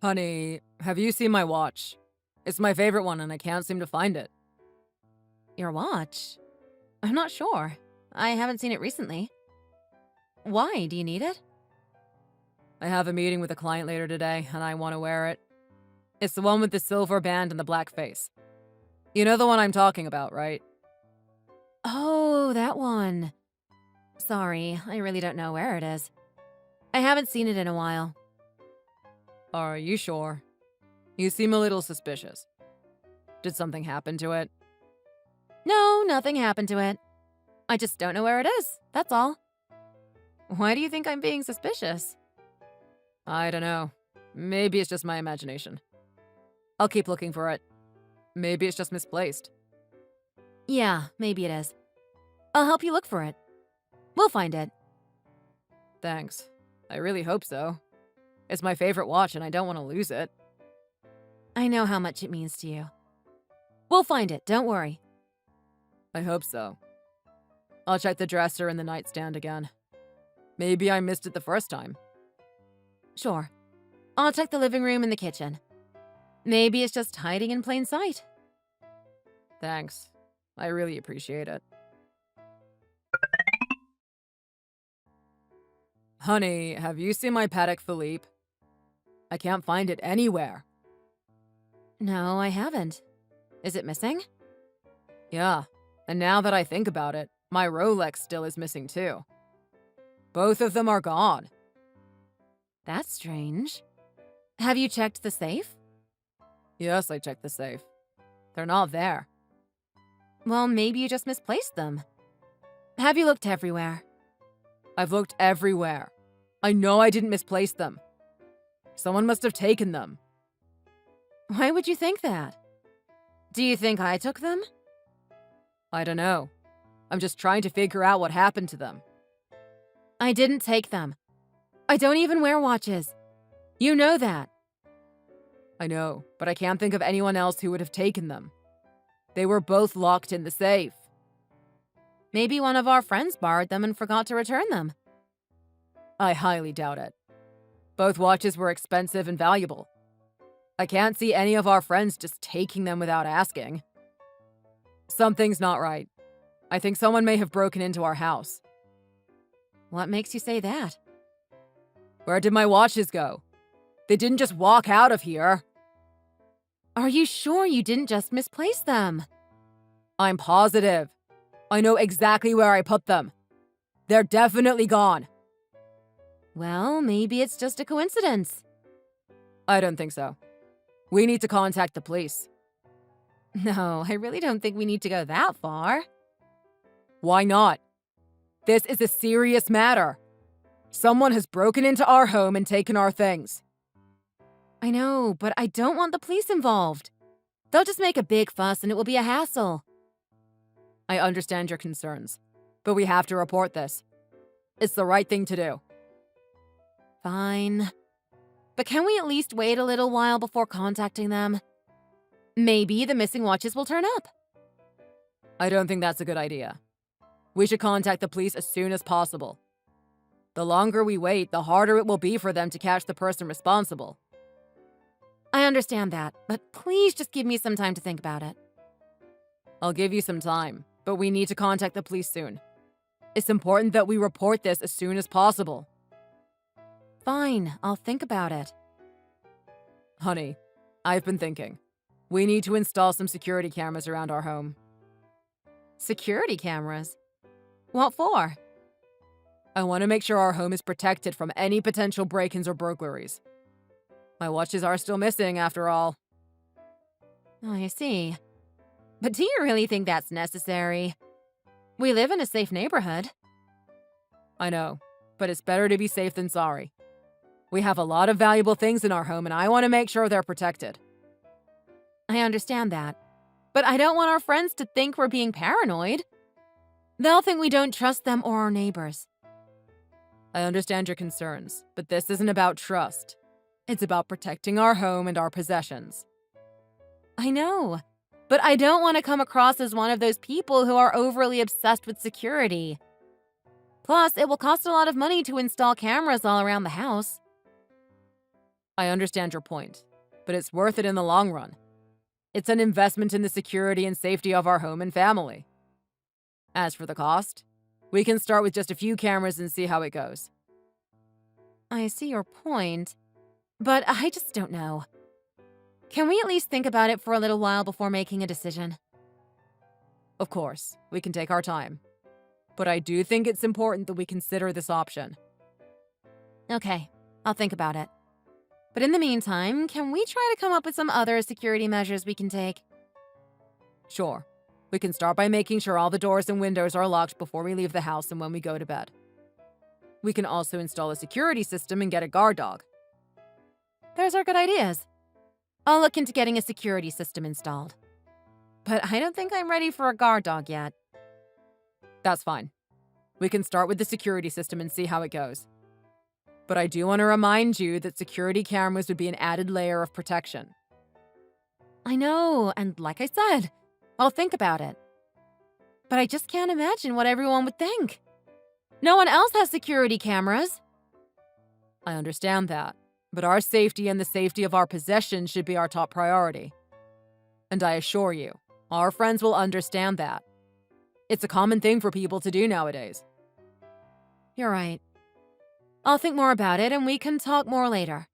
Honey, have you seen my watch? It's my favorite one and I can't seem to find it. Your watch? I'm not sure. I haven't seen it recently. Why? Do you need it? I have a meeting with a client later today and I want to wear it. It's the one with the silver band and the black face. You know the one I'm talking about, right? Oh, that one. Sorry, I really don't know where it is. I haven't seen it in a while. Are you sure? You seem a little suspicious. Did something happen to it? No, nothing happened to it. I just don't know where it is, that's all. Why do you think I'm being suspicious? I don't know. Maybe it's just my imagination. I'll keep looking for it. Maybe it's just misplaced. Yeah, maybe it is. I'll help you look for it. We'll find it. Thanks. I really hope so. It's my favorite watch and I don't want to lose it. I know how much it means to you. We'll find it, don't worry. I hope so. I'll check the dresser and the nightstand again. Maybe I missed it the first time. Sure. I'll check the living room and the kitchen. Maybe it's just hiding in plain sight. Thanks. I really appreciate it. Honey, have you seen my Patek Philippe? I can't find it anywhere. No, I haven't. Is it missing? Yeah, and now that I think about it, my Rolex still is missing too. Both of them are gone. That's strange. Have you checked the safe? Yes, I checked the safe. They're not there. Well, maybe you just misplaced them. Have you looked everywhere? I've looked everywhere. I know I didn't misplace them. Someone must have taken them. Why would you think that? Do you think I took them? I don't know. I'm just trying to figure out what happened to them. I didn't take them. I don't even wear watches. You know that. I know, but I can't think of anyone else who would have taken them. They were both locked in the safe. Maybe one of our friends borrowed them and forgot to return them. I highly doubt it. Both watches were expensive and valuable. I can't see any of our friends just taking them without asking. Something's not right. I think someone may have broken into our house. What makes you say that? Where did my watches go? They didn't just walk out of here. Are you sure you didn't just misplace them? I'm positive. I know exactly where I put them. They're definitely gone. Well, maybe it's just a coincidence. I don't think so. We need to contact the police. No, I really don't think we need to go that far. Why not? This is a serious matter. Someone has broken into our home and taken our things. I know, but I don't want the police involved. They'll just make a big fuss and it will be a hassle. I understand your concerns, but we have to report this. It's the right thing to do. Fine. But can we at least wait a little while before contacting them? Maybe the missing watches will turn up. I don't think that's a good idea. We should contact the police as soon as possible. The longer we wait, the harder it will be for them to catch the person responsible. I understand that, but please just give me some time to think about it. I'll give you some time, but we need to contact the police soon. It's important that we report this as soon as possible. Fine, I'll think about it. Honey, I've been thinking. We need to install some security cameras around our home. Security cameras? What for? I want to make sure our home is protected from any potential break-ins or burglaries. My watches are still missing, after all. Oh, I see. But do you really think that's necessary? We live in a safe neighborhood. I know, but it's better to be safe than sorry. We have a lot of valuable things in our home, and I want to make sure they're protected. I understand that. But I don't want our friends to think we're being paranoid. They'll think we don't trust them or our neighbors. I understand your concerns, but this isn't about trust. It's about protecting our home and our possessions. I know, but I don't want to come across as one of those people who are overly obsessed with security. Plus, it will cost a lot of money to install cameras all around the house. I understand your point, but it's worth it in the long run. It's an investment in the security and safety of our home and family. As for the cost, we can start with just a few cameras and see how it goes. I see your point, but I just don't know. Can we at least think about it for a little while before making a decision? Of course, we can take our time. But I do think it's important that we consider this option. Okay, I'll think about it. But in the meantime, can we try to come up with some other security measures we can take? Sure. We can start by making sure all the doors and windows are locked before we leave the house and when we go to bed. We can also install a security system and get a guard dog. Those are good ideas. I'll look into getting a security system installed. But I don't think I'm ready for a guard dog yet. That's fine. We can start with the security system and see how it goes. But I do want to remind you that security cameras would be an added layer of protection. I know, and like I said, I'll think about it. But I just can't imagine what everyone would think. No one else has security cameras. I understand that, but our safety and the safety of our possessions should be our top priority. And I assure you, our friends will understand that. It's a common thing for people to do nowadays. You're right. I'll think more about it and we can talk more later.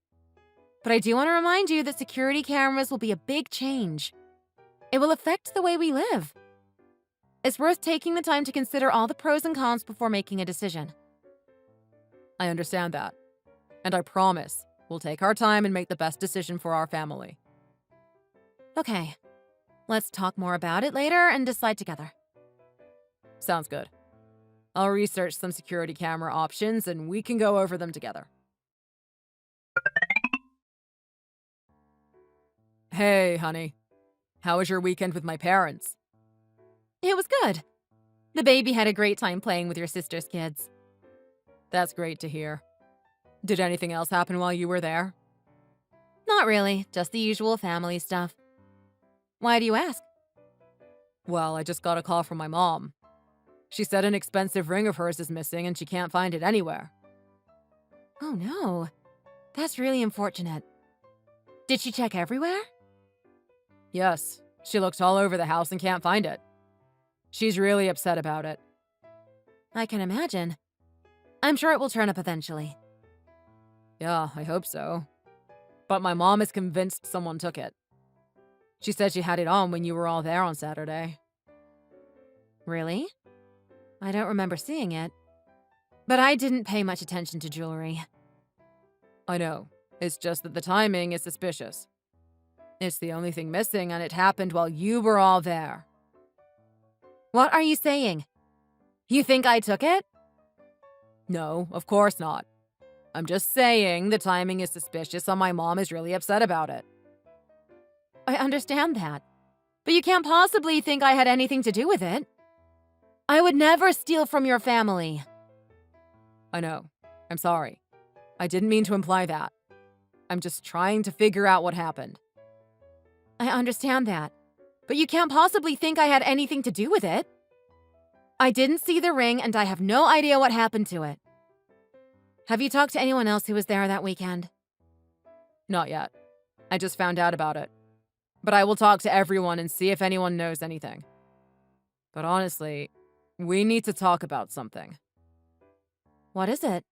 But I do want to remind you that security cameras will be a big change. It will affect the way we live. It's worth taking the time to consider all the pros and cons before making a decision. I understand that. And I promise we'll take our time and make the best decision for our family. Okay. Let's talk more about it later and decide together. Sounds good. I'll research some security camera options and we can go over them together. Hey, honey. How was your weekend with my parents? It was good. The baby had a great time playing with your sister's kids. That's great to hear. Did anything else happen while you were there? Not really, just the usual family stuff. Why do you ask? Well, I just got a call from my mom. She said an expensive ring of hers is missing and she can't find it anywhere. Oh no, that's really unfortunate. Did she check everywhere? Yes, she looked all over the house and can't find it. She's really upset about it. I can imagine. I'm sure it will turn up eventually. Yeah, I hope so. But my mom is convinced someone took it. She said she had it on when you were all there on Saturday. Really? I don't remember seeing it. But I didn't pay much attention to jewelry. I know. It's just that the timing is suspicious. It's the only thing missing and it happened while you were all there. What are you saying? You think I took it? No, of course not. I'm just saying the timing is suspicious and my mom is really upset about it. I understand that. But you can't possibly think I had anything to do with it. I would never steal from your family. I know. I'm sorry. I didn't mean to imply that. I'm just trying to figure out what happened. I understand that. But you can't possibly think I had anything to do with it. I didn't see the ring and I have no idea what happened to it. Have you talked to anyone else who was there that weekend? Not yet. I just found out about it. But I will talk to everyone and see if anyone knows anything. But honestly, we need to talk about something. What is it?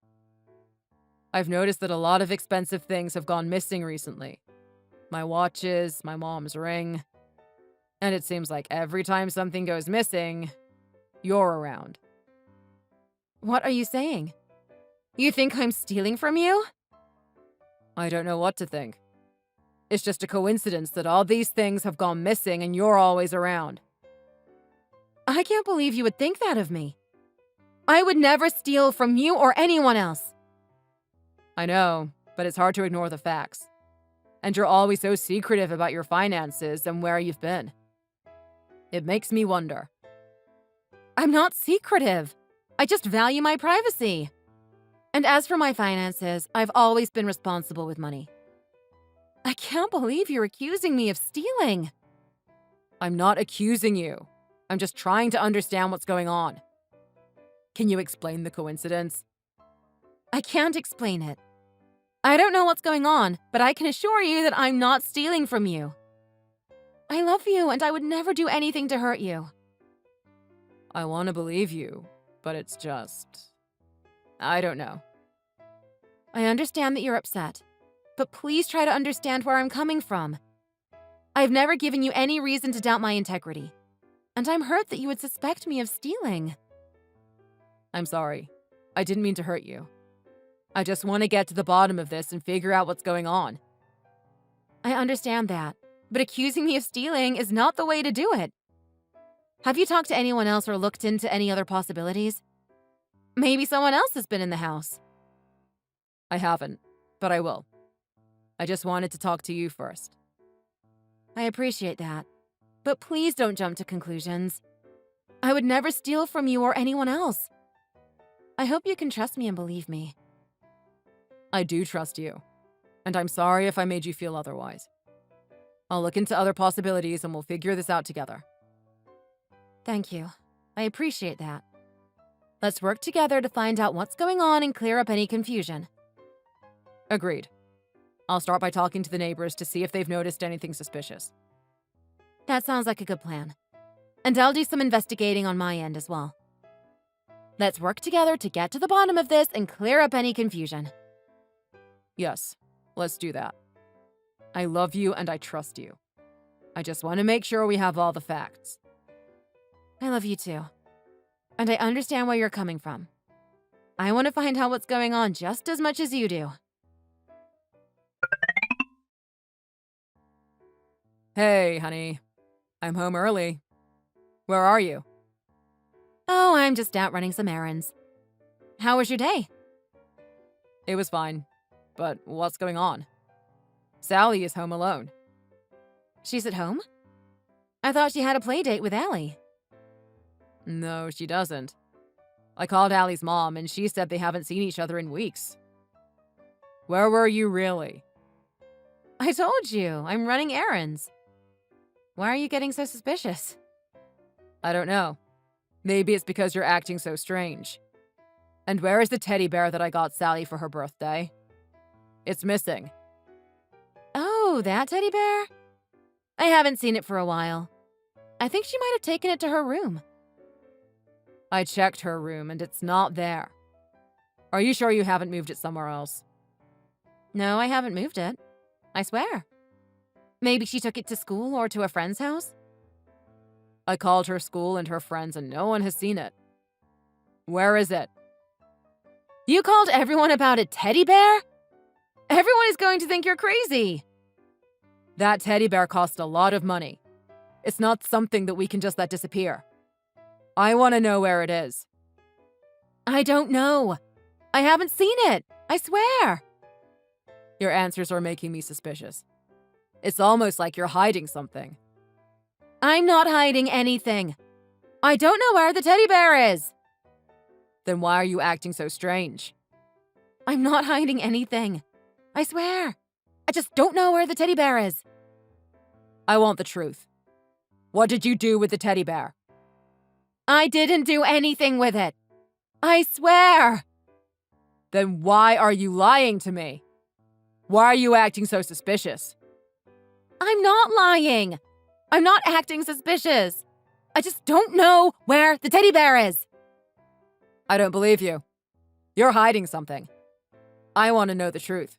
I've noticed that a lot of expensive things have gone missing recently. My watches, my mom's ring. And it seems like every time something goes missing, you're around. What are you saying? You think I'm stealing from you? I don't know what to think. It's just a coincidence that all these things have gone missing and you're always around. I can't believe you would think that of me. I would never steal from you or anyone else. I know, but it's hard to ignore the facts. And you're always so secretive about your finances and where you've been. It makes me wonder. I'm not secretive. I just value my privacy. And as for my finances, I've always been responsible with money. I can't believe you're accusing me of stealing. I'm not accusing you. I'm just trying to understand what's going on. Can you explain the coincidence? I can't explain it. I don't know what's going on, but I can assure you that I'm not stealing from you. I love you, and I would never do anything to hurt you. I want to believe you, but it's just... I don't know. I understand that you're upset, but please try to understand where I'm coming from. I've never given you any reason to doubt my integrity, and I'm hurt that you would suspect me of stealing. I'm sorry. I didn't mean to hurt you. I just want to get to the bottom of this and figure out what's going on. I understand that, but accusing me of stealing is not the way to do it. Have you talked to anyone else or looked into any other possibilities? Maybe someone else has been in the house. I haven't, but I will. I just wanted to talk to you first. I appreciate that, but please don't jump to conclusions. I would never steal from you or anyone else. I hope you can trust me and believe me. I do trust you, and I'm sorry if I made you feel otherwise. I'll look into other possibilities and we'll figure this out together. Thank you. I appreciate that. Let's work together to find out what's going on and clear up any confusion. Agreed. I'll start by talking to the neighbors to see if they've noticed anything suspicious. That sounds like a good plan. And I'll do some investigating on my end as well. Let's work together to get to the bottom of this and clear up any confusion. Yes, let's do that. I love you and I trust you. I just want to make sure we have all the facts. I love you too. And I understand where you're coming from. I want to find out what's going on just as much as you do. Hey, honey. I'm home early. Where are you? Oh, I'm just out running some errands. How was your day? It was fine. But what's going on? Sally is home alone. She's at home? I thought she had a play date with Allie. No, she doesn't. I called Allie's mom and she said they haven't seen each other in weeks. Where were you really? I told you, I'm running errands. Why are you getting so suspicious? I don't know. Maybe it's because you're acting so strange. And where is the teddy bear that I got Sally for her birthday? It's missing. Oh, that teddy bear? I haven't seen it for a while. I think she might have taken it to her room. I checked her room and it's not there. Are you sure you haven't moved it somewhere else? No, I haven't moved it. I swear. Maybe she took it to school or to a friend's house? I called her school and her friends and no one has seen it. Where is it? You called everyone about a teddy bear? Everyone is going to think you're crazy. That teddy bear cost a lot of money. It's not something that we can just let disappear. I want to know where it is. I don't know. I haven't seen it. I swear. Your answers are making me suspicious. It's almost like you're hiding something. I'm not hiding anything. I don't know where the teddy bear is. Then why are you acting so strange? I'm not hiding anything. I swear. I just don't know where the teddy bear is. I want the truth. What did you do with the teddy bear? I didn't do anything with it. I swear. Then why are you lying to me? Why are you acting so suspicious? I'm not lying. I'm not acting suspicious. I just don't know where the teddy bear is. I don't believe you. You're hiding something. I want to know the truth.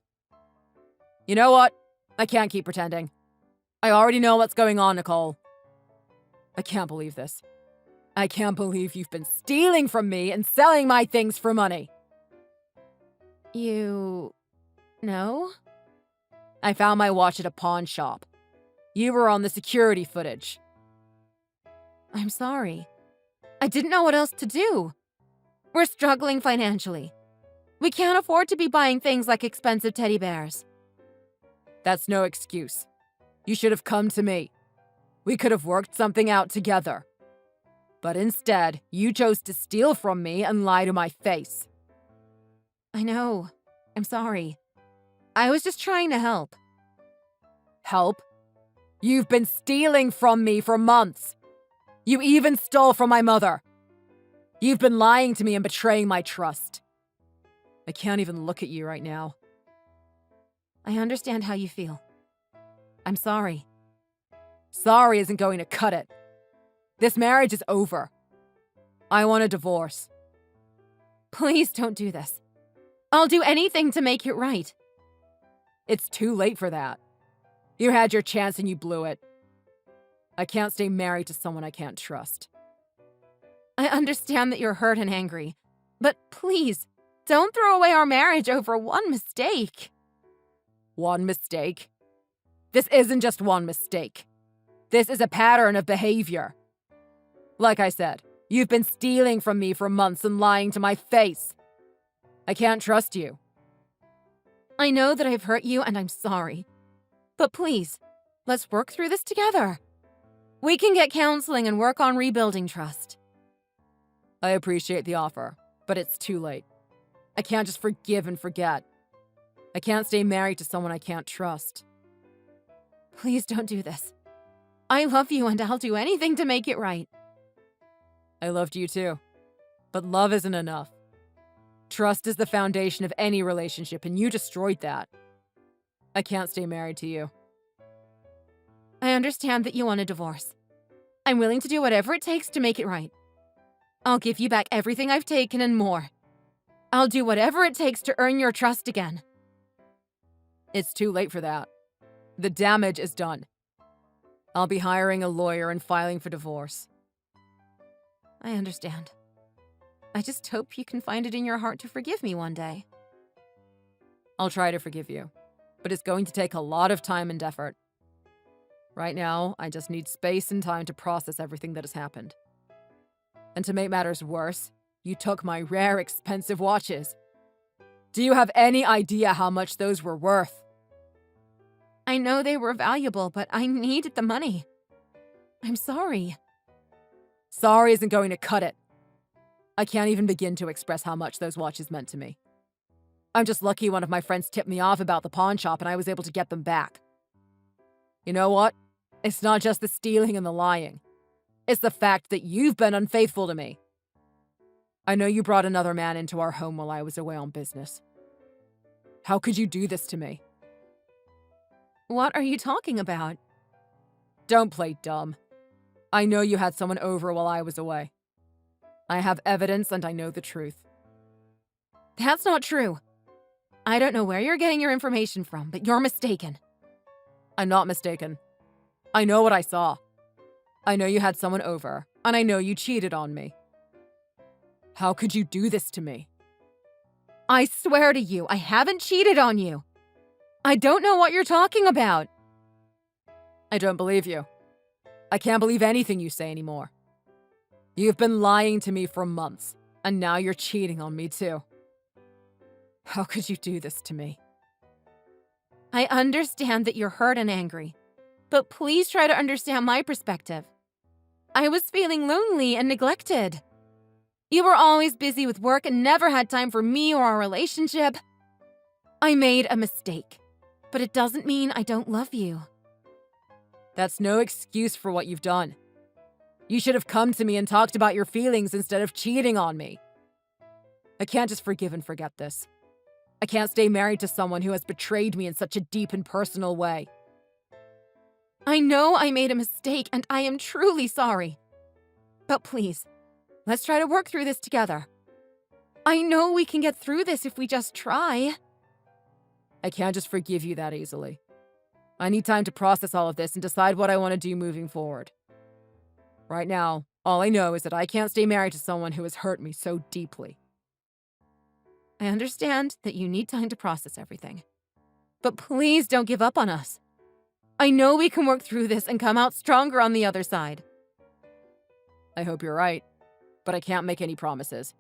You know what? I can't keep pretending. I already know what's going on, Nicole. I can't believe this. I can't believe you've been stealing from me and selling my things for money. You know? I found my watch at a pawn shop. You were on the security footage. I'm sorry. I didn't know what else to do. We're struggling financially. We can't afford to be buying things like expensive teddy bears. That's no excuse. You should have come to me. We could have worked something out together. But instead, you chose to steal from me and lie to my face. I know. I'm sorry. I was just trying to help. Help? You've been stealing from me for months. You even stole from my mother. You've been lying to me and betraying my trust. I can't even look at you right now. I understand how you feel. I'm sorry. Sorry isn't going to cut it. This marriage is over. I want a divorce. Please don't do this. I'll do anything to make it right. It's too late for that. You had your chance and you blew it. I can't stay married to someone I can't trust. I understand that you're hurt and angry, but please, don't throw away our marriage over one mistake. One mistake? This isn't just one mistake. This is a pattern of behavior. Like I said, you've been stealing from me for months and lying to my face. I can't trust you. I know that I've hurt you and I'm sorry. But please, let's work through this together. We can get counseling and work on rebuilding trust. I appreciate the offer, but it's too late. I can't just forgive and forget. I can't stay married to someone I can't trust. Please don't do this. I love you and I'll do anything to make it right. I loved you too. But love isn't enough. Trust is the foundation of any relationship, and you destroyed that. I can't stay married to you. I understand that you want a divorce. I'm willing to do whatever it takes to make it right. I'll give you back everything I've taken and more. I'll do whatever it takes to earn your trust again. It's too late for that. The damage is done. I'll be hiring a lawyer and filing for divorce. I understand. I just hope you can find it in your heart to forgive me one day. I'll try to forgive you, but it's going to take a lot of time and effort. Right now, I just need space and time to process everything that has happened. And to make matters worse, you took my rare, expensive watches. Do you have any idea how much those were worth? I know they were valuable, but I needed the money. I'm sorry. Sorry isn't going to cut it. I can't even begin to express how much those watches meant to me. I'm just lucky one of my friends tipped me off about the pawn shop and I was able to get them back. You know what? It's not just the stealing and the lying. It's the fact that you've been unfaithful to me. I know you brought another man into our home while I was away on business. How could you do this to me? What are you talking about? Don't play dumb. I know you had someone over while I was away. I have evidence and I know the truth. That's not true. I don't know where you're getting your information from, but you're mistaken. I'm not mistaken. I know what I saw. I know you had someone over, and I know you cheated on me. How could you do this to me? I swear to you, I haven't cheated on you. I don't know what you're talking about. I don't believe you. I can't believe anything you say anymore. You've been lying to me for months, and now you're cheating on me too. How could you do this to me? I understand that you're hurt and angry, but please try to understand my perspective. I was feeling lonely and neglected. You were always busy with work and never had time for me or our relationship. I made a mistake, but it doesn't mean I don't love you. That's no excuse for what you've done. You should have come to me and talked about your feelings instead of cheating on me. I can't just forgive and forget this. I can't stay married to someone who has betrayed me in such a deep and personal way. I know I made a mistake and I am truly sorry. But please, let's try to work through this together. I know we can get through this if we just try. I can't just forgive you that easily. I need time to process all of this and decide what I want to do moving forward. Right now, all I know is that I can't stay married to someone who has hurt me so deeply. I understand that you need time to process everything. But please don't give up on us. I know we can work through this and come out stronger on the other side. I hope you're right, but I can't make any promises.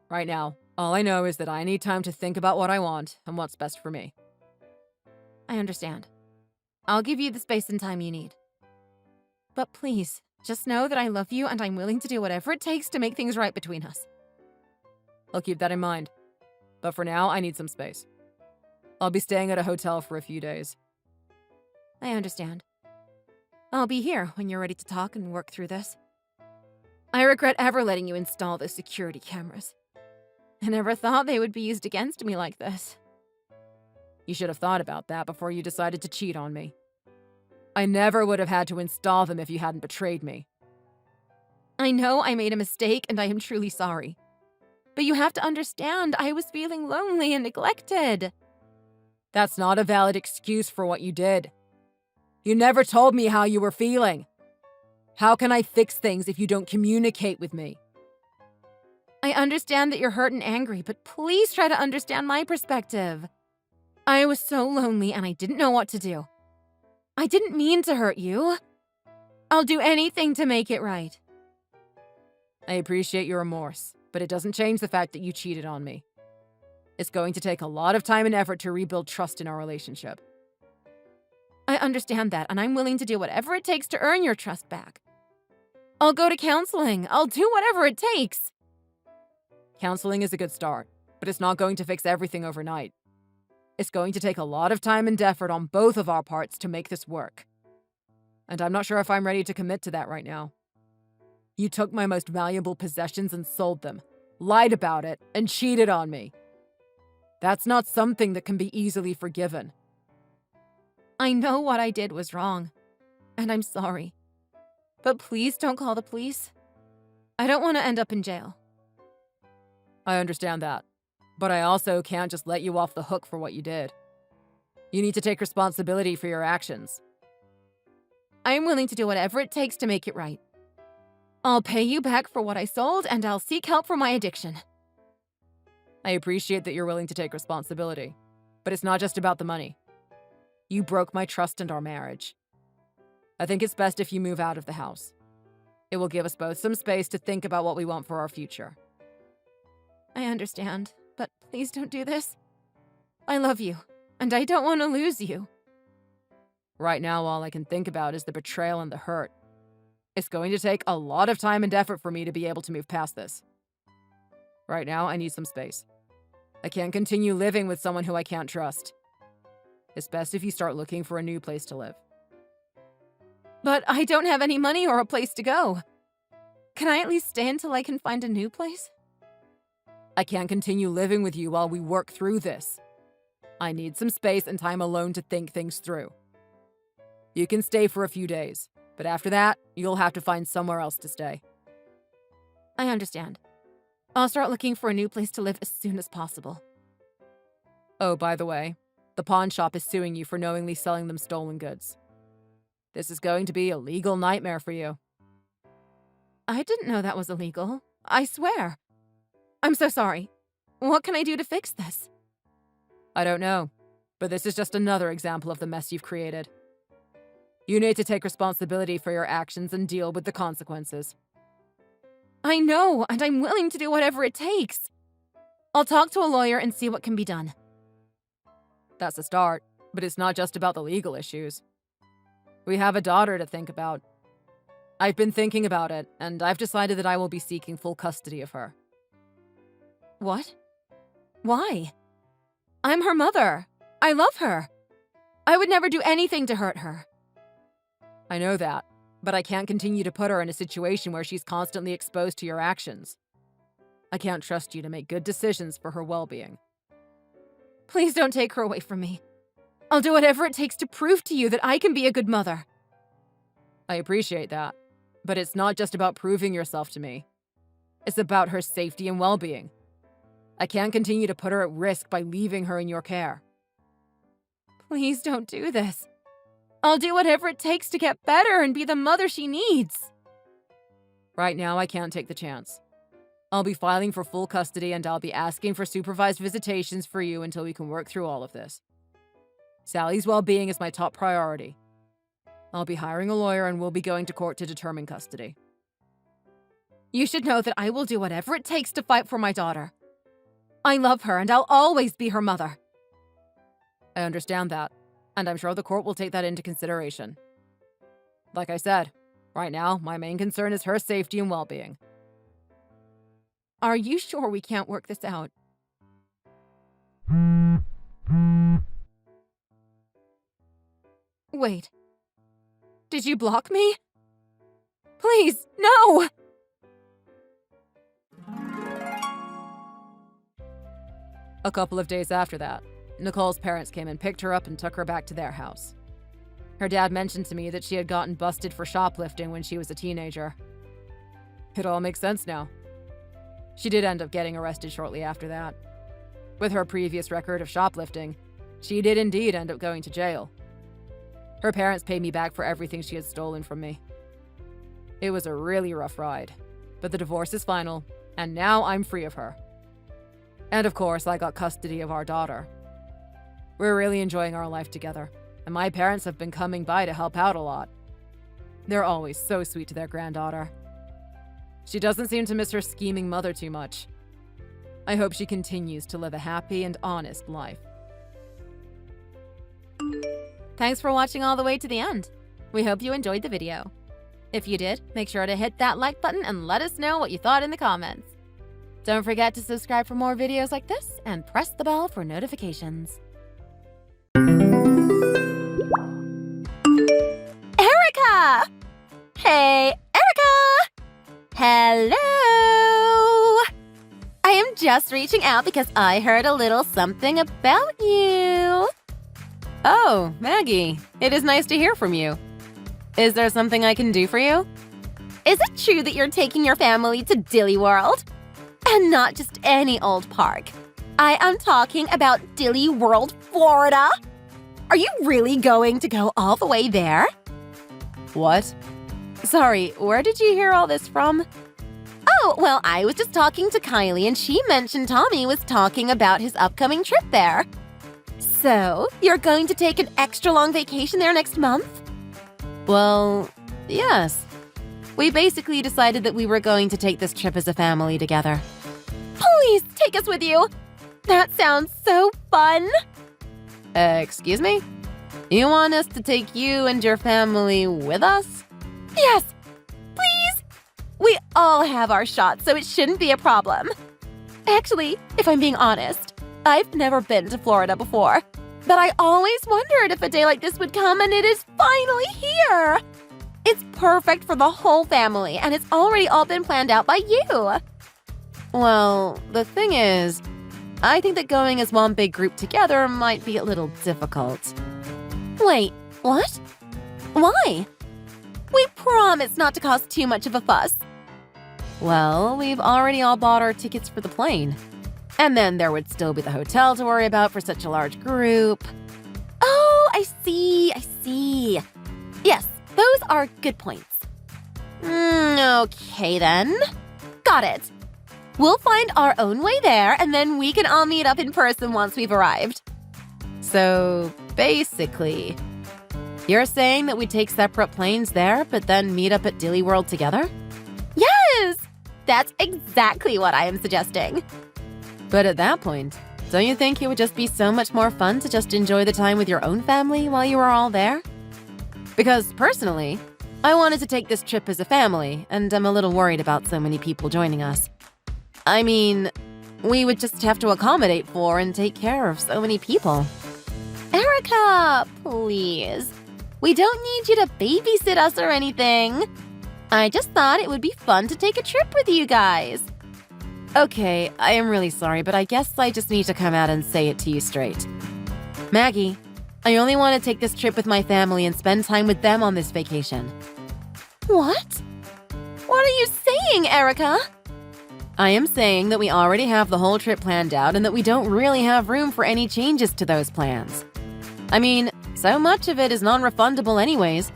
Right now, all I know is that I need time to think about what I want and what's best for me. I understand. I'll give you the space and time you need. But please, just know that I love you and I'm willing to do whatever it takes to make things right between us. I'll keep that in mind. But for now, I need some space. I'll be staying at a hotel for a few days. I understand. I'll be here when you're ready to talk and work through this. I regret ever letting you install those security cameras. I never thought they would be used against me like this. You should have thought about that before you decided to cheat on me. I never would have had to install them if you hadn't betrayed me. I know I made a mistake and I am truly sorry. But you have to understand, I was feeling lonely and neglected. That's not a valid excuse for what you did. You never told me how you were feeling. How can I fix things if you don't communicate with me? I understand that you're hurt and angry, but please try to understand my perspective. I was so lonely and I didn't know what to do. I didn't mean to hurt you. I'll do anything to make it right. I appreciate your remorse, but it doesn't change the fact that you cheated on me. It's going to take a lot of time and effort to rebuild trust in our relationship. I understand that, and I'm willing to do whatever it takes to earn your trust back. I'll go to counseling. I'll do whatever it takes. Counseling is a good start, but it's not going to fix everything overnight. It's going to take a lot of time and effort on both of our parts to make this work. And I'm not sure if I'm ready to commit to that right now. You took my most valuable possessions and sold them, lied about it, and cheated on me. That's not something that can be easily forgiven. I know what I did was wrong, and I'm sorry. But please don't call the police. I don't want to end up in jail. I understand that, but I also can't just let you off the hook for what you did. You need to take responsibility for your actions. I am willing to do whatever it takes to make it right. I'll pay you back for what I sold, and I'll seek help for my addiction. I appreciate that you're willing to take responsibility, but it's not just about the money. You broke my trust and our marriage. I think it's best if you move out of the house. It will give us both some space to think about what we want for our future. I understand, but please don't do this. I love you, and I don't want to lose you. Right now, all I can think about is the betrayal and the hurt. It's going to take a lot of time and effort for me to be able to move past this. Right now, I need some space. I can't continue living with someone who I can't trust. It's best if you start looking for a new place to live. But I don't have any money or a place to go. Can I at least stay until I can find a new place? I can't continue living with you while we work through this. I need some space and time alone to think things through. You can stay for a few days, but after that, you'll have to find somewhere else to stay. I understand. I'll start looking for a new place to live as soon as possible. Oh, by the way, the pawn shop is suing you for knowingly selling them stolen goods. This is going to be a legal nightmare for you. I didn't know that was illegal. I swear. I'm so sorry. What can I do to fix this? I don't know, but this is just another example of the mess you've created. You need to take responsibility for your actions and deal with the consequences. I know, and I'm willing to do whatever it takes. I'll talk to a lawyer and see what can be done. That's a start, but it's not just about the legal issues. We have a daughter to think about. I've been thinking about it, and I've decided that I will be seeking full custody of her. What? Why? I'm her mother. I love her. I would never do anything to hurt her. I know that, but I can't continue to put her in a situation where she's constantly exposed to your actions. I can't trust you to make good decisions for her well-being. Please don't take her away from me. I'll do whatever it takes to prove to you that I can be a good mother. I appreciate that, but it's not just about proving yourself to me. It's about her safety and well-being. I can't continue to put her at risk by leaving her in your care. Please don't do this. I'll do whatever it takes to get better and be the mother she needs. Right now, I can't take the chance. I'll be filing for full custody and I'll be asking for supervised visitations for you until we can work through all of this. Sally's well-being is my top priority. I'll be hiring a lawyer and we'll be going to court to determine custody. You should know that I will do whatever it takes to fight for my daughter. I love her and I'll always be her mother. I understand that, and I'm sure the court will take that into consideration. Like I said, right now, my main concern is her safety and well-being. Are you sure we can't work this out? Wait. Did you block me? Please, no! A couple of days after that, Nicole's parents came and picked her up and took her back to their house. Her dad mentioned to me that she had gotten busted for shoplifting when she was a teenager. It all makes sense now. She did end up getting arrested shortly after that. With her previous record of shoplifting, she did indeed end up going to jail. Her parents paid me back for everything she had stolen from me. It was a really rough ride, but the divorce is final, and now I'm free of her. And of course, I got custody of our daughter. We're really enjoying our life together, and my parents have been coming by to help out a lot. They're always so sweet to their granddaughter. She doesn't seem to miss her scheming mother too much. I hope she continues to live a happy and honest life. Thanks for watching all the way to the end. We hope you enjoyed the video. If you did, make sure to hit that like button and let us know what you thought in the comments. Don't forget to subscribe for more videos like this and press the bell for notifications. Erica! Hey, Erica! Hello! I am just reaching out because I heard a little something about you. Oh, Maggie, it is nice to hear from you. Is there something I can do for you? Is it true that you're taking your family to Dilly World? And not just any old park. I am talking about Dilly World, Florida. Are you really going to go all the way there? What? Sorry, where did you hear all this from? Oh, well, I was just talking to Kylie and she mentioned Tommy was talking about his upcoming trip there. So, you're going to take an extra long vacation there next month? Well, yes. We basically decided that we were going to take this trip as a family together. Please take us with you. That sounds so fun. Excuse me? You want us to take you and your family with us? Yes, please. We all have our shots, so it shouldn't be a problem. Actually, if I'm being honest, I've never been to Florida before. But I always wondered if a day like this would come, and it is finally here. It's perfect for the whole family, and it's already all been planned out by you. Well, the thing is, I think that going as one big group together might be a little difficult. Wait, what? Why? We promised not to cause too much of a fuss. Well, we've already all bought our tickets for the plane. And then there would still be the hotel to worry about for such a large group. Oh, I see. Yes, those are good points. Okay then. Got it. We'll find our own way there, and then we can all meet up in person once we've arrived. So, basically, you're saying that we take separate planes there, but then meet up at Dilly World together? Yes! That's exactly what I am suggesting. But at that point, don't you think it would just be so much more fun to just enjoy the time with your own family while you were all there? Because personally, I wanted to take this trip as a family, and I'm a little worried about so many people joining us. I mean, we would just have to accommodate for and take care of so many people. Erica, please. We don't need you to babysit us or anything. I just thought it would be fun to take a trip with you guys. Okay, I am really sorry, but I guess I just need to come out and say it to you straight. Maggie, I only want to take this trip with my family and spend time with them on this vacation. What? What are you saying, Erica? I am saying that we already have the whole trip planned out and that we don't really have room for any changes to those plans. I mean, so much of it is non-refundable anyways.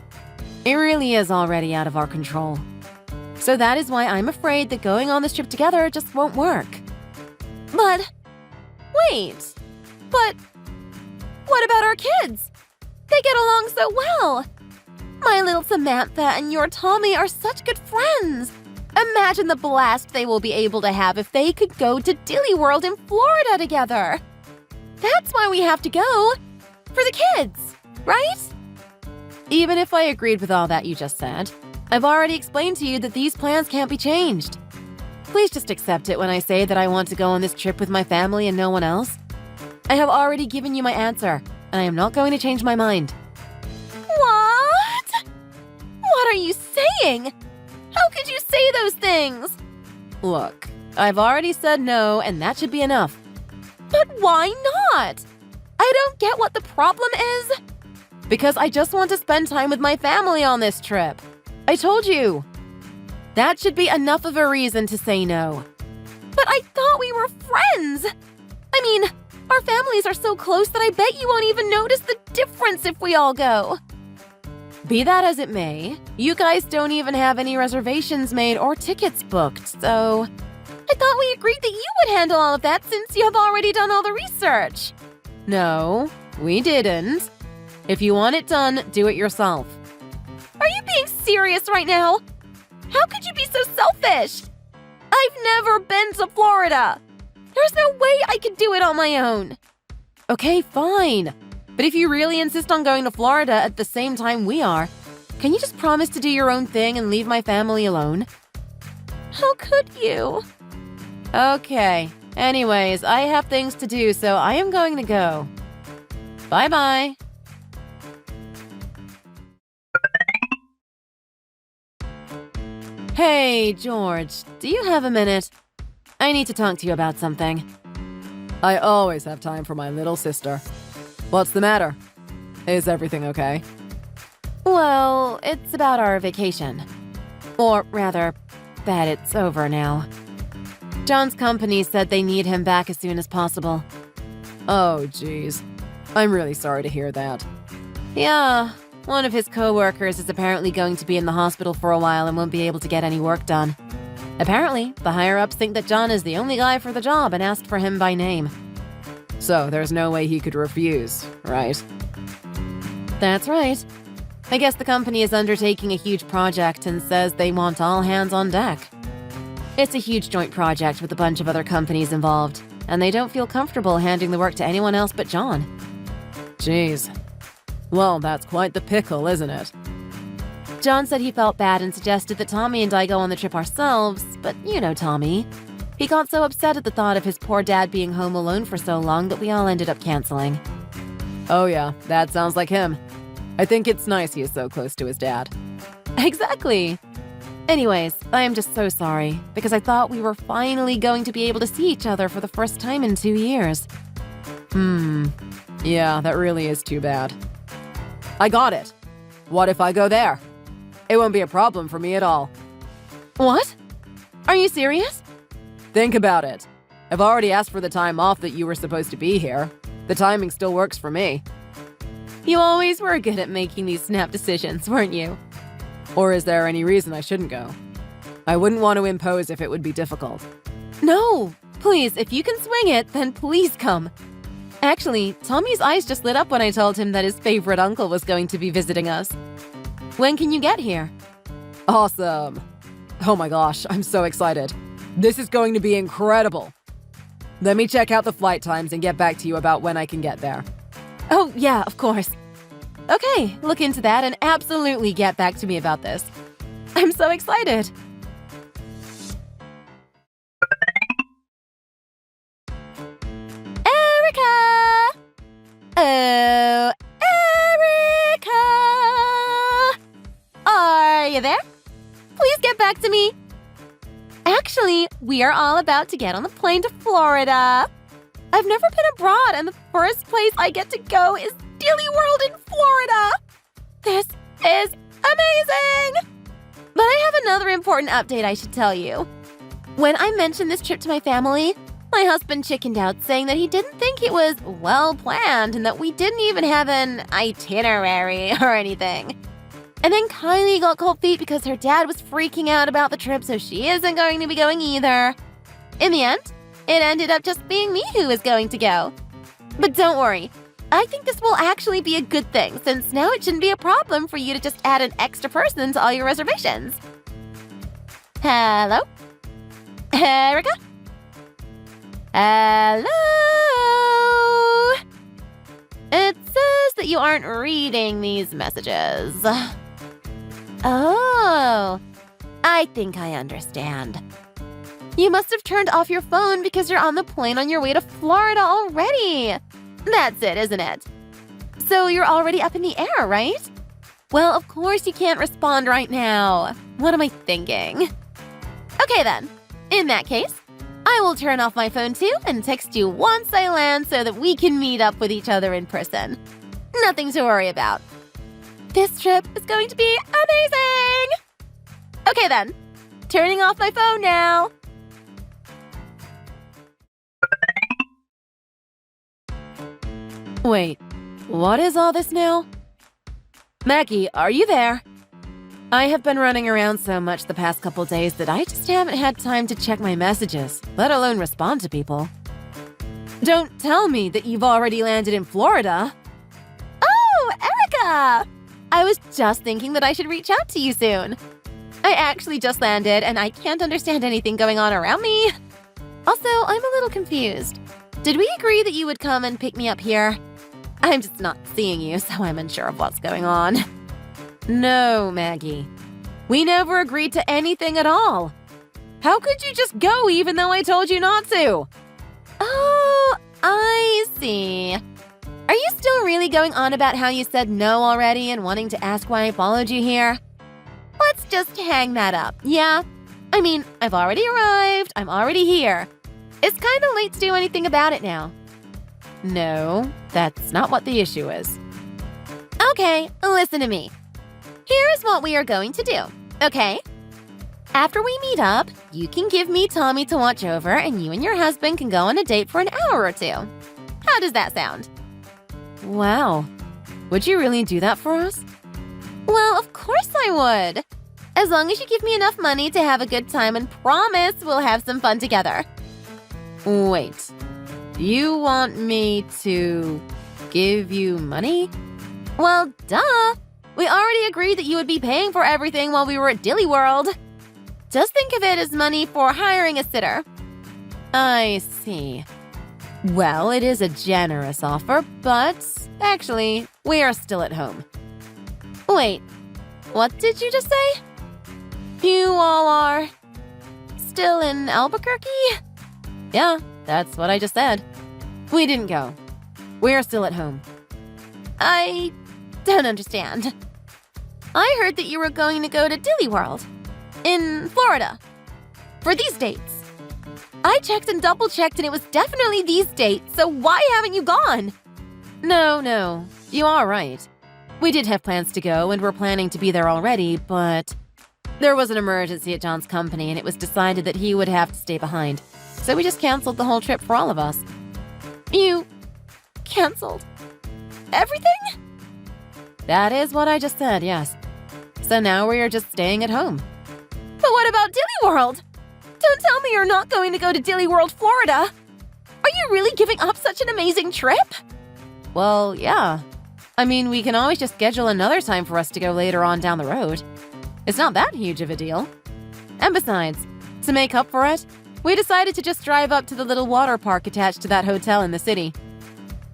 It really is already out of our control. So that is why I'm afraid that going on this trip together just won't work. But what about our kids? They get along so well. My little Samantha and your Tommy are such good friends. Imagine the blast they will be able to have if they could go to Dilly World in Florida together. That's why we have to go. For the kids, right? Even if I agreed with all that you just said, I've already explained to you that these plans can't be changed. Please just accept it when I say that I want to go on this trip with my family and no one else. I have already given you my answer, and I am not going to change my mind. What? What are you saying? How could you say those things? Look, I've already said no, and that should be enough. But why not? I don't get what the problem is. Because I just want to spend time with my family on this trip. I told you. That should be enough of a reason to say no. But I thought we were friends. I mean, our families are so close that I bet you won't even notice the difference if we all go. Be that as it may, you guys don't even have any reservations made or tickets booked, so I thought we agreed that you would handle all of that since you have already done all the research. No, we didn't. If you want it done, do it yourself. Are you being serious right now? How could you be so selfish? I've never been to Florida. There's no way I could do it on my own. Okay, fine. But if you really insist on going to Florida at the same time we are, can you just promise to do your own thing and leave my family alone? How could you? Okay. Anyways, I have things to do, so I am going to go. Bye-bye. Hey, George, do you have a minute? I need to talk to you about something. I always have time for my little sister. What's the matter? Is everything okay? Well, it's about our vacation. Or rather, that it's over now. John's company said they need him back as soon as possible. Oh, geez. I'm really sorry to hear that. Yeah, one of his co-workers is apparently going to be in the hospital for a while and won't be able to get any work done. Apparently, the higher-ups think that John is the only guy for the job and asked for him by name. So there's no way he could refuse, right? That's right. I guess the company is undertaking a huge project and says they want all hands on deck. It's a huge joint project with a bunch of other companies involved, and they don't feel comfortable handing the work to anyone else but John. Jeez. Well, that's quite the pickle, isn't it? John said he felt bad and suggested that Tommy and I go on the trip ourselves, but you know Tommy. He got so upset at the thought of his poor dad being home alone for so long that we all ended up canceling. Oh yeah, that sounds like him. I think it's nice he is so close to his dad. Exactly. Anyways, I am just so sorry, because I thought we were finally going to be able to see each other for the first time in 2 years. Yeah, that really is too bad. I got it. What if I go there? It won't be a problem for me at all. What? Are you serious? Think about it. I've already asked for the time off that you were supposed to be here. The timing still works for me. You always were good at making these snap decisions, weren't you? Or is there any reason I shouldn't go? I wouldn't want to impose if it would be difficult. No! Please, if you can swing it, then please come. Actually, Tommy's eyes just lit up when I told him that his favorite uncle was going to be visiting us. When can you get here? Awesome. Oh my gosh, I'm so excited. This is going to be incredible. Let me check out the flight times and get back to you about when I can get there. Oh, yeah, of course. Okay, look into that and absolutely get back to me about this. I'm so excited. Erica! Oh, Erica! Are you there? Please get back to me. Actually, we are all about to get on the plane to Florida. I've never been abroad, and the first place I get to go is Disney World in Florida. This is amazing! But I have another important update I should tell you. When I mentioned this trip to my family, my husband chickened out, saying that he didn't think it was well planned and that we didn't even have an itinerary or anything. And then Kylie got cold feet because her dad was freaking out about the trip, so she isn't going to be going either. In the end, it ended up just being me who was going to go. But don't worry, I think this will actually be a good thing, since now it shouldn't be a problem for you to just add an extra person to all your reservations. Hello? Erica? Hello? It says that you aren't reading these messages. Oh, I think I understand. You must have turned off your phone because you're on the plane on your way to Florida already. That's it, isn't it? So you're already up in the air, right? Well, of course you can't respond right now. What am I thinking? Okay then. In that case, I will turn off my phone too and text you once I land so that we can meet up with each other in person. Nothing to worry about. This trip is going to be amazing! Okay then, turning off my phone now. Wait, what is all this now? Maggie, are you there? I have been running around so much the past couple days that I just haven't had time to check my messages, let alone respond to people. Don't tell me that you've already landed in Florida. Oh, Erica! I was just thinking that I should reach out to you soon. I actually just landed and I can't understand anything going on around me. Also, I'm a little confused. Did we agree that you would come and pick me up here? I'm just not seeing you, so I'm unsure of what's going on. No, Maggie. We never agreed to anything at all. How could you just go even though I told you not to? Oh, I see. Are you still really going on about how you said no already and wanting to ask why I followed you here? Let's just hang that up, yeah? I mean, I've already arrived. I'm already here. It's kind of late to do anything about it now. No, that's not what the issue is. Okay, listen to me. Here is what we are going to do, okay? After we meet up, you can give me Tommy to watch over and you and your husband can go on a date for an hour or two. How does that sound? Wow. Would you really do that for us? Well, of course I would. As long as you give me enough money to have a good time and promise we'll have some fun together. Wait. You want me to give you money? Well, duh. We already agreed that you would be paying for everything while we were at Dilly World. Just think of it as money for hiring a sitter. I see. Well, it is a generous offer, but actually, we are still at home. Wait, what did you just say? You all are still in Albuquerque? Yeah, that's what I just said. We didn't go. We're still at home. I don't understand. I heard that you were going to go to Dilly World in Florida for these dates. I checked and double-checked and it was definitely these dates, so why haven't you gone? No, you are right. We did have plans to go and we're planning to be there already, but there was an emergency at John's company and it was decided that he would have to stay behind. So we just canceled the whole trip for all of us. You canceled everything? That is what I just said, yes. So now we are just staying at home. But what about Dilly World? Don't tell me you're not going to go to Dilly World, Florida. Are you really giving up such an amazing trip? Well, yeah. I mean, we can always just schedule another time for us to go later on down the road. It's not that huge of a deal. And besides, to make up for it, we decided to just drive up to the little water park attached to that hotel in the city.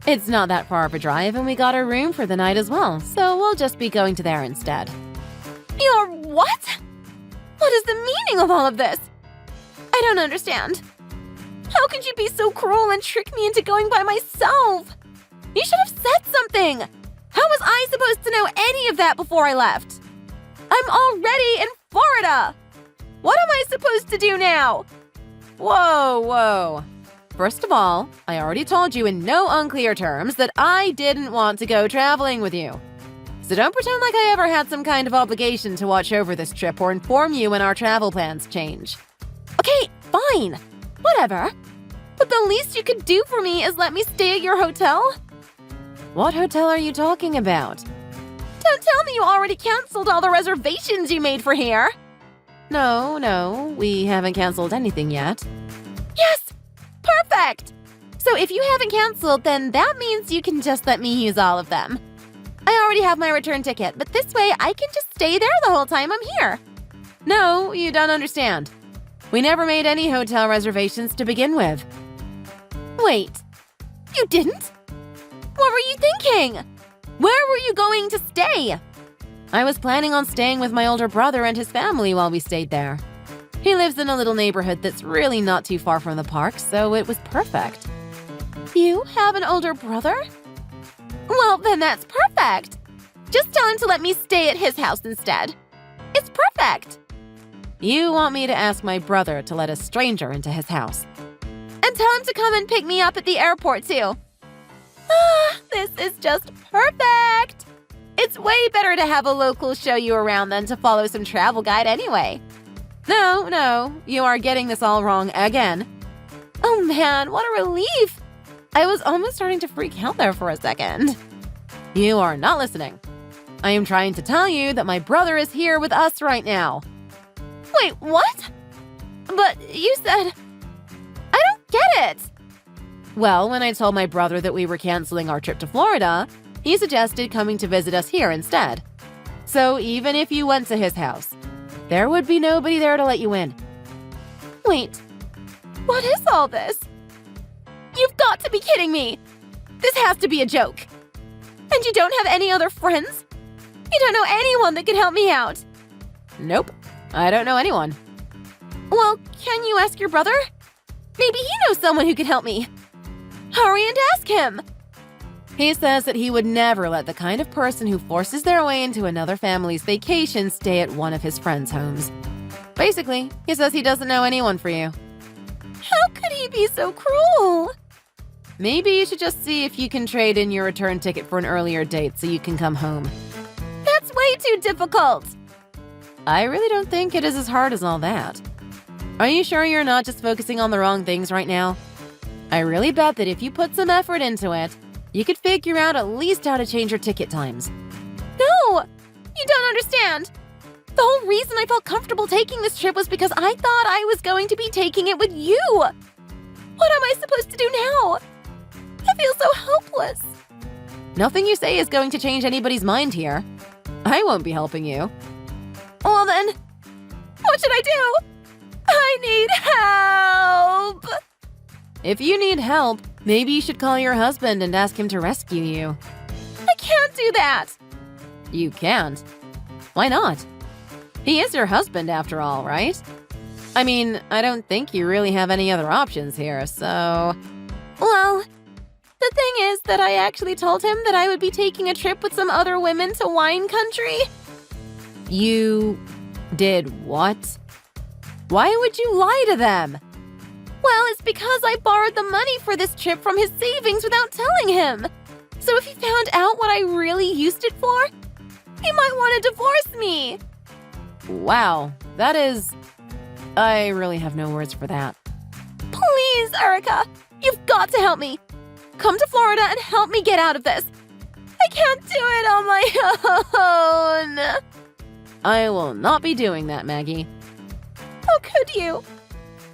It's not that far of a drive and we got a room for the night as well, so we'll just be going to there instead. You're what? What is the meaning of all of this? I don't understand. How could you be so cruel and trick me into going by myself? You should have said something. How was I supposed to know any of that before I left? I'm already in Florida. What am I supposed to do now? Whoa. First of all, I already told you in no unclear terms that I didn't want to go traveling with you. So don't pretend like I ever had some kind of obligation to watch over this trip or inform you when our travel plans change. Okay, fine. Whatever. But the least you could do for me is let me stay at your hotel? What hotel are you talking about? Don't tell me you already canceled all the reservations you made for here. No, we haven't canceled anything yet. Yes! Perfect! So if you haven't canceled, then that means you can just let me use all of them. I already have my return ticket, but this way I can just stay there the whole time I'm here. No, you don't understand. We never made any hotel reservations to begin with. Wait, you didn't? What were you thinking? Where were you going to stay? I was planning on staying with my older brother and his family while we stayed there. He lives in a little neighborhood that's really not too far from the park, so it was perfect. You have an older brother? Well, then that's perfect. Just tell him to let me stay at his house instead. It's perfect. You want me to ask my brother to let a stranger into his house. And tell him to come and pick me up at the airport, too. This is just perfect! It's way better to have a local show you around than to follow some travel guide anyway. No, you are getting this all wrong again. Oh man, what a relief! I was almost starting to freak out there for a second. You are not listening. I am trying to tell you that my brother is here with us right now. Wait, what? But you said… I don't get it! Well, when I told my brother that we were canceling our trip to Florida, he suggested coming to visit us here instead. So even if you went to his house, there would be nobody there to let you in. Wait, what is all this? You've got to be kidding me! This has to be a joke! And you don't have any other friends? You don't know anyone that could help me out? Nope, I don't know anyone. Well, can you ask your brother? Maybe he knows someone who could help me. Hurry and ask him! He says that he would never let the kind of person who forces their way into another family's vacation stay at one of his friends' homes. Basically, he says he doesn't know anyone for you. How could he be so cruel? Maybe you should just see if you can trade in your return ticket for an earlier date so you can come home. That's way too difficult! I really don't think it is as hard as all that. Are you sure you're not just focusing on the wrong things right now? I really bet that if you put some effort into it, you could figure out at least how to change your ticket times. No! You don't understand! The whole reason I felt comfortable taking this trip was because I thought I was going to be taking it with you! What am I supposed to do now? I feel so helpless. Nothing you say is going to change anybody's mind here. I won't be helping you. Well then, what should I do? I need help! If you need help, maybe you should call your husband and ask him to rescue you. I can't do that! You can't. Why not? He is your husband after all, right? I mean, I don't think you really have any other options here, so… Well, the thing is that I actually told him that I would be taking a trip with some other women to wine country. You… did what? Why would you lie to them? Well, it's because I borrowed the money for this trip from his savings without telling him. So if he found out what I really used it for, he might want to divorce me. Wow, that is… I really have no words for that. Please, Erica, you've got to help me. Come to Florida and help me get out of this. I can't do it on my own. I will not be doing that, Maggie. How could you?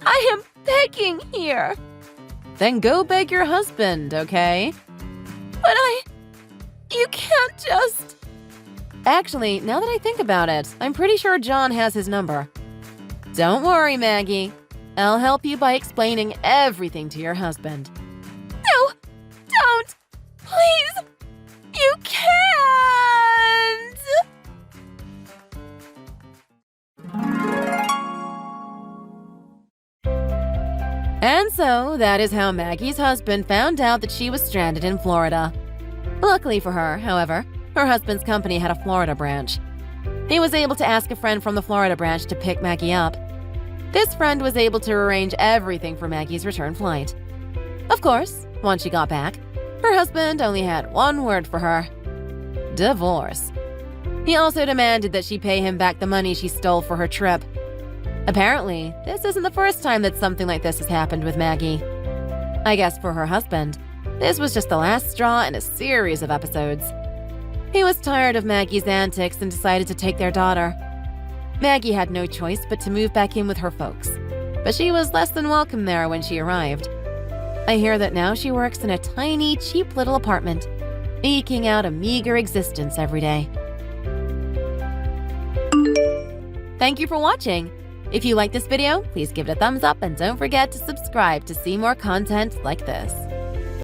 I am begging here. Then go beg your husband, okay? But you can't just… Actually, now that I think about it, I'm pretty sure John has his number. Don't worry, Maggie. I'll help you by explaining everything to your husband. No, don't! Please! You can't! And so, that is how Maggie's husband found out that she was stranded in Florida. Luckily for her, however, her husband's company had a Florida branch. He was able to ask a friend from the Florida branch to pick Maggie up. This friend was able to arrange everything for Maggie's return flight. Of course, once she got back, her husband only had one word for her: divorce. He also demanded that she pay him back the money she stole for her trip. Apparently, this isn't the first time that something like this has happened with Maggie. I guess for her husband, this was just the last straw in a series of episodes. He was tired of Maggie's antics and decided to take their daughter. Maggie had no choice but to move back in with her folks, but she was less than welcome there when she arrived. I hear that now she works in a tiny, cheap little apartment, eking out a meager existence every day. Thank you for watching. If you like this video, please give it a thumbs up and don't forget to subscribe to see more content like this.